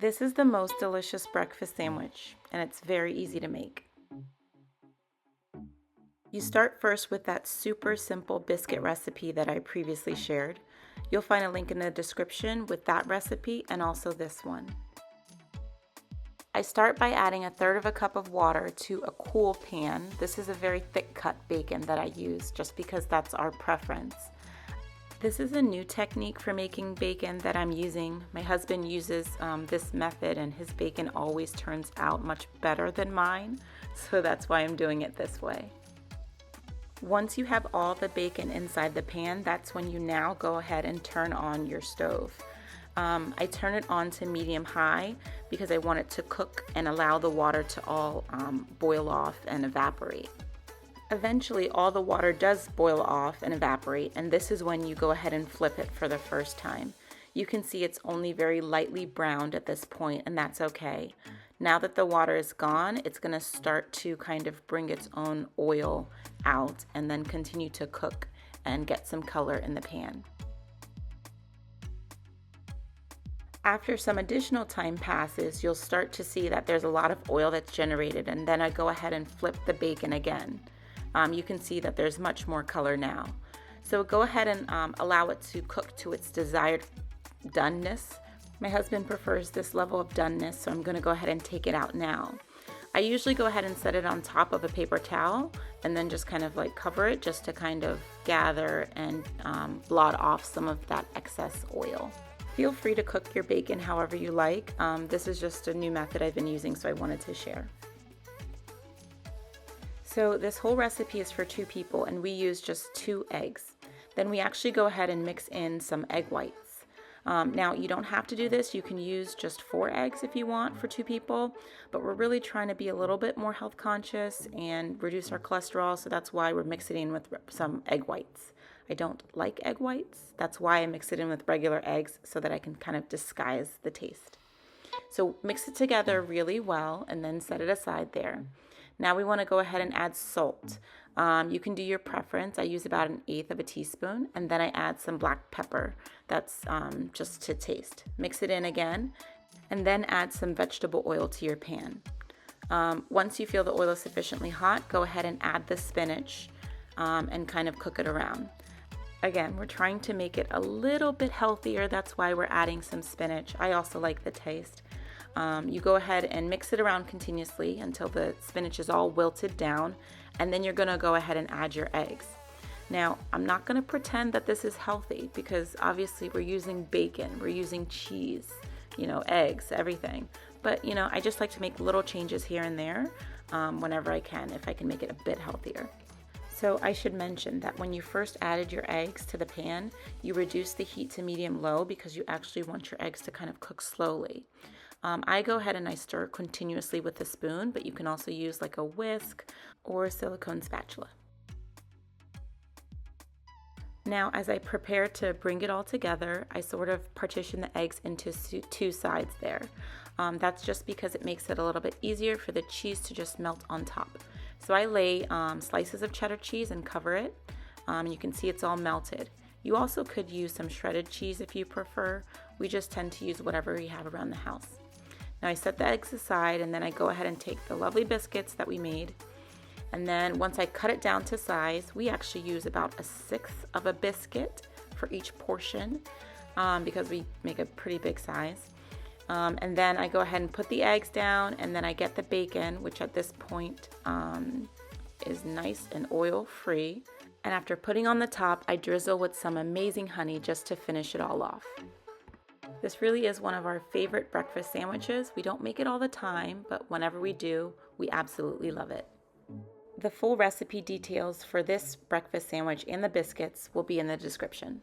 This is the most delicious breakfast sandwich, and it's very easy to make. You start first with that super simple biscuit recipe that I previously shared. You'll find a link in the description with that recipe and also this one. I start by adding 1/3 cup of water to a cool pan. This is a very thick cut bacon that I use just because that's our preference. This is a new technique for making bacon that I'm using. My husband uses this method and his bacon always turns out much better than mine, so that's why I'm doing it this way. Once you have all the bacon inside the pan, that's when you now go ahead and turn on your stove. I turn it on to medium-high because I want it to cook and allow the water to all boil off and evaporate. Eventually, all the water does boil off and evaporate, and this is when you go ahead and flip it for the first time. You can see it's only very lightly browned at this point, and that's okay. Now that the water is gone, it's going to start to kind of bring its own oil out and then continue to cook and get some color in the pan. After some additional time passes, you'll start to see that there's a lot of oil that's generated, and then I go ahead and flip the bacon again. You can see that there's much more color now. So go ahead and allow it to cook to its desired doneness. My husband prefers this level of doneness, so I'm going to go ahead and take it out now. I usually go ahead and set it on top of a paper towel and then just kind of like cover it just to kind of gather and blot off some of that excess oil. Feel free to cook your bacon however you like. This is just a new method I've been using, so I wanted to share. So this whole recipe is for 2 people and we use just 2 eggs. Then we actually go ahead and mix in some egg whites. Now you don't have to do this, you can use just 4 eggs if you want for 2 people, but we're really trying to be a little bit more health conscious and reduce our cholesterol, so that's why we're mixing in with some egg whites. I don't like egg whites, that's why I mix it in with regular eggs so that I can kind of disguise the taste. So mix it together really well and then set it aside there. Now we want to go ahead and add salt. You can do your preference. I use about 1/8 teaspoon, and then I add some black pepper. That's just to taste. Mix it in again, and then add some vegetable oil to your pan. Once you feel the oil is sufficiently hot, go ahead and add the spinach and kind of cook it around. Again, we're trying to make it a little bit healthier. That's why we're adding some spinach. I also like the taste. You go ahead and mix it around continuously until the spinach is all wilted down, and then you're going to go ahead and add your eggs. Now, I'm not going to pretend that this is healthy because obviously we're using bacon, we're using cheese, eggs, everything. But, I just like to make little changes here and there whenever I can, if I can make it a bit healthier. So I should mention that when you first added your eggs to the pan, you reduce the heat to medium-low because you actually want your eggs to kind of cook slowly. I go ahead and I stir continuously with a spoon, but you can also use like a whisk or a silicone spatula. Now, as I prepare to bring it all together, I sort of partition the eggs into 2 sides there. That's just because it makes it a little bit easier for the cheese to just melt on top. So I lay slices of cheddar cheese and cover it. You can see it's all melted. You also could use some shredded cheese if you prefer. We just tend to use whatever we have around the house. Now I set the eggs aside and then I go ahead and take the lovely biscuits that we made. And then once I cut it down to size, we actually use about 1/6 of a biscuit for each portion because we make a pretty big size. And then I go ahead and put the eggs down, and then I get the bacon, which at this point is nice and oil-free. And after putting on the top, I drizzle with some amazing honey just to finish it all off. This really is one of our favorite breakfast sandwiches. We don't make it all the time, but whenever we do, we absolutely love it. The full recipe details for this breakfast sandwich and the biscuits will be in the description.